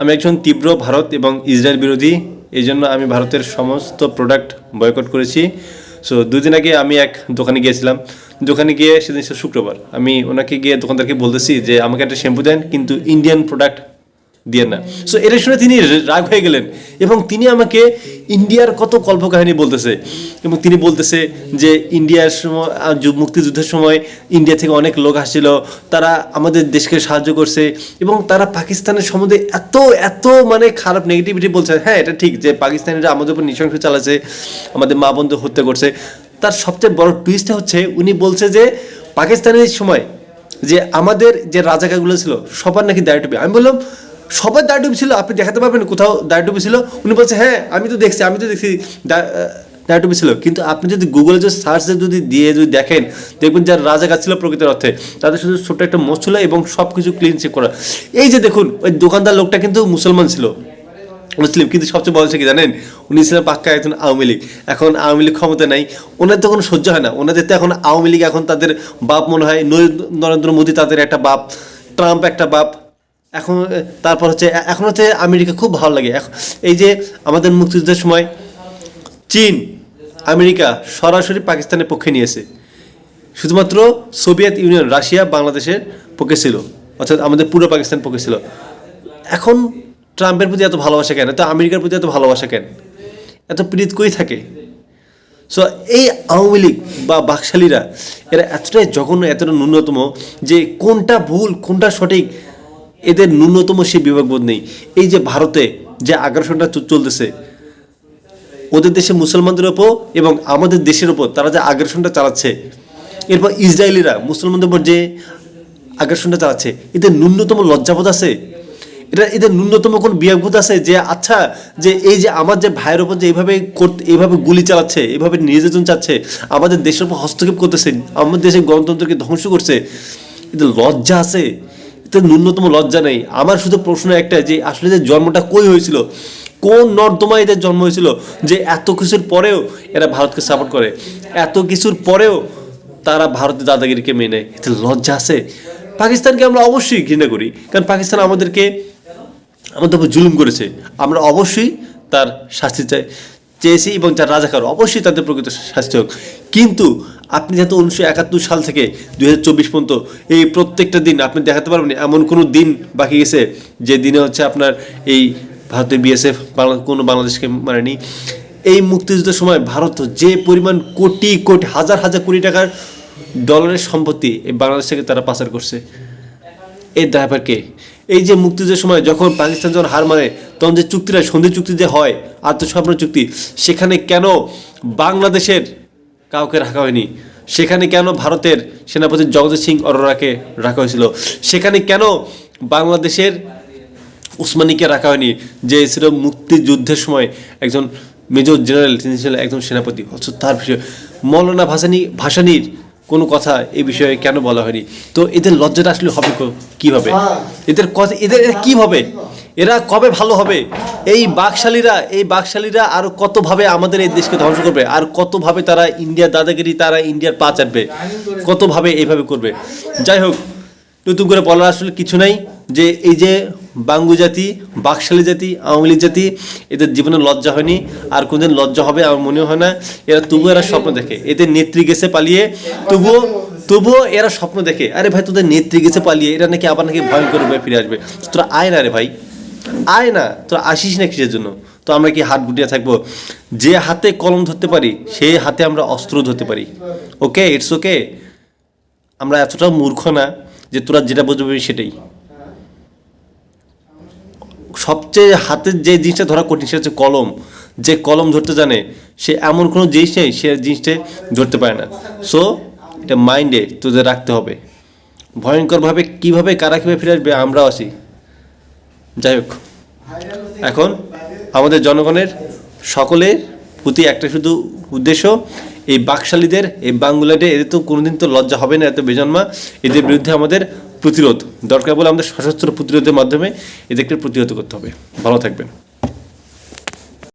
আমি একজন তীব্র ভারত এবং ইসরায়েল বিরোধী, এই জন্য আমি ভারতের সমস্ত প্রোডাক্ট বয়কট করেছি। সো দুদিন আগে আমি এক দোকানে গিয়েছিলাম, দোকানে গিয়ে সেদিন শুক্রবার আমি ওনাকে গিয়ে দোকানদারকে বলতেছি যে আমাকে একটা শ্যাম্পু দেন, কিন্তু ইন্ডিয়ান প্রোডাক্ট দিয়ে না। সো এটা শুনে তিনি রাগ হয়ে গেলেন এবং তিনি আমাকে ইন্ডিয়ার কত কল্পকাহিনী বলতেছে এবং তিনি বলতেছে যে ইন্ডিয়ার সময়, মুক্তিযুদ্ধের সময় ইন্ডিয়া থেকে অনেক লোক আসছিল, তারা আমাদের দেশকে সাহায্য করছে এবং তারা পাকিস্তানের সম্বন্ধে এত এত মানে খারাপ নেগেটিভিটি বলছে। হ্যাঁ, এটা ঠিক যে পাকিস্তানিরা আমাদের উপর নৃশংস চালাচ্ছে, আমাদের মা বোনদের হত্যা করছে। তার সবচেয়ে বড় টুইস্টটা হচ্ছে উনি বলছে যে পাকিস্তানের সময় যে আমাদের যে রাজাকারগুলো ছিল সবার নাকি দাড়ি টুপি। আমি বললাম সবার দাড়ি টুপি ছিল, আপনি দেখাতে পারবেন কোথাও দাড়ি টুপি ছিল? উনি বলছে হ্যাঁ আমি তো দেখছি দাড়ি টুপি ছিল। কিন্তু আপনি যদি গুগলে যে সার্চে যদি দেখেন, দেখবেন যার রাজাকার ছিল প্রকৃতির অর্থে তাদের শুধু ছোট্ট একটা মোচ ছিল এবং সব কিছু ক্লিন চেক করা। এই যে দেখুন ওই দোকানদার লোকটা কিন্তু মুসলমান ছিল, মুসলিম, কিন্তু সবচেয়ে বড় কি জানেন, উনি ছিলেন পাক্কা একজন আওয়ামী লীগ। এখন আওয়ামী লীগ ক্ষমতা নাই, ওনার তো কোনো সহ্য হয় না, ওনাদের তো এখন আওয়ামী লীগ এখন তাদের বাপ মনে হয়, নরেন্দ্র মোদী তাদের একটা বাপ, ট্রাম্প একটা বাপ, এখন তারপর এখন হচ্ছে আমেরিকা খুব ভালো লাগে। এই যে আমাদের মুক্তিযুদ্ধের সময় চীন আমেরিকা সরাসরি পাকিস্তানের পক্ষে নিয়েছে, শুধুমাত্র সোভিয়েত ইউনিয়ন রাশিয়া বাংলাদেশের পক্ষে ছিল, অর্থাৎ আমাদের পুরো পাকিস্তান পক্ষে ছিল। এখন ট্রাম্পের প্রতি এত ভালোবাসা কেন, এত আমেরিকার প্রতি এত ভালোবাসা কেন, এত প্রীত কই থাকে? সো এই আওয়ামী লীগ বা বাকশালীরা এরা এতটাই জঘন্য, এতটা ন্যূনতম যে কোনটা ভুল কোনটা সঠিক এদের ন্যূনতম সে বিবেকবোধ নেই। এই যে ভারতে যে আগ্রাসনটা চলতেছে ওদের দেশে মুসলমানদের ওপর এবং আমাদের দেশের ওপর তারা যে আগ্রাসনটা চালাচ্ছে, এরপর ইসরায়েলিরা মুসলমানদের উপর যে আগ্রাসনটা চালাচ্ছে, এদের ন্যূনতম লজ্জাবোধ আছে? এদের ন্যূনতম কোন বিবেকবোধ আছে যে আচ্ছা যে এই যে আমার যে ভাইয়ের ওপর যে এইভাবে গুলি চালাচ্ছে, এইভাবে নির্যাতন চাচ্ছে, আমাদের দেশের উপর হস্তক্ষেপ করতেছে, আমাদের দেশের গণতন্ত্রকে ধ্বংস করছে, এদের লজ্জা আছে? এদের ন্যূনতম লজ্জা নেই। আমার শুধু প্রশ্ন একটা, যে আসলে যে জন্মটা কই হয়েছিল, কোন নর্দমায় এদের জন্ম হয়েছিল যে এত কিছুর পরেও এরা ভারতকে সাপোর্ট করে, এত কিছুর পরেও তারা ভারতের দাদাগিরিকে মেনে নেয়? এতে লজ্জা আছে? পাকিস্তানকে আমরা অবশ্যই ঘৃণা করি, কারণ পাকিস্তান আমাদের উপর জুলুম করেছে, আমরা অবশ্যই তার শাস্তি চেয়েছি এবং যার রাজাকার অবশ্যই তাদের প্রকৃত শাস্তি হোক। কিন্তু আপনি যেহেতু 1971 সাল থেকে 2024 পর্যন্ত এই প্রত্যেকটা দিন আপনি দেখাতে পারবেন এমন কোনো দিন বাকি গেছে যে দিনে আপনার এই ভারতের বিএসএফ কোনো বাংলাদেশকে মানেনি। এই মুক্তিযুদ্ধের সময় ভারত যে পরিমাণ কোটি কোটি হাজার হাজার কোটি টাকার ডলারের সম্পত্তি এই বাংলাদেশ থেকে তারা পাচার করছে, এর দায়ভার কে? এই যে মুক্তিযুদ্ধের সময় যখন পাকিস্তান যখন হার মানে, তখন যে চুক্তিটা সন্ধি চুক্তি যে হয়, আত্মসমর্পণ চুক্তি, সেখানে কেন বাংলাদেশের কাউকে রাখা হয়নি? সেখানে কেন ভারতের সেনাপতি জগদীশ সিং অরোরাকে রাখা হয়েছিল? সেখানে কেন বাংলাদেশের উসমানীকে রাখা হয়নি, যে ছিল মুক্তিযুদ্ধের সময় একজন মেজর জেনারেল, তিনি ছিলেন একজন সেনাপতি? তার বিষয়ে মৌলানা ভাসানীর কোনো কথা এই বিষয়ে কেন বলা হয়নি? তো এদের লজ্জাটা আসলে হবে কীভাবে? এদের কীভাবে, এরা কবে ভালো হবে? এই বাকশালীরা আরও কতভাবে আমাদের এই দেশকে ধ্বংস করবে, আর কতভাবে তারা ইন্ডিয়ার দাদাগিরি, তারা ইন্ডিয়ার পা চাটবে, কতভাবে এইভাবে করবে। যাই হোক, নতুন করে বলার আসলে কিছু নাই, যে এই যে বাঙ্গু জাতি, বাকশালী জাতি, আওয়ামী লীগ জাতি, এদের জীবনে লজ্জা হয়নি, আর কোনদিন লজ্জা হবে আমার মনে হয় না। তবুও স্বপ্ন দেখে, এদের নেত্রী গেছে পালিয়ে, তবুও এরা স্বপ্ন দেখে, আরে ভাই তোদের নেত্রী গেছে পালিয়ে, এরা নাকি আবার নাকি ভয়ঙ্কর রূপে ফিরে আসবে। তোরা আয় না রে ভাই, আয় না, তোরা আসিস না কিসের জন্য? তো আমরা কি হাত গুটিয়ে থাকবো? যে হাতে কলম ধরতে পারি সেই হাতে আমরা অস্ত্র ধরতে পারি। ওকে, ইটস ওকে। আমরা এতটাও মূর্খ না যে তোরা যেটা বুঝবি সেটাই। সবচেয়ে হাতের যে জিনিসটা ধরা কঠিন সেটা হচ্ছে কলম। যে কলম ধরতে জানে সে এমন কোনো জিনিস নেই সে জিনিসটা ধরতে পারে না। সো এটা মাইন্ডে তোদের রাখতে হবে। ভয়ঙ্করভাবে কীভাবে কারা কীভাবে ফিরে আসবে আমরাও আসি। যাই হোক, এখন আমাদের জনগণের সকলের প্রতি একটা শুধু উদ্দেশ্য, এই বাকশালীদের, এই বাঙ্গুলাদের, এদের তো কোনোদিন তো লজ্জা হবে না, এত বেজন্মা, এদের বিরুদ্ধে আমাদের প্রতিরোধ দরকার বলে আমাদের সশস্ত্র প্রতিরোধের মাধ্যমে এদেরকে প্রতিহত করতে হবে। ভালো থাকবেন।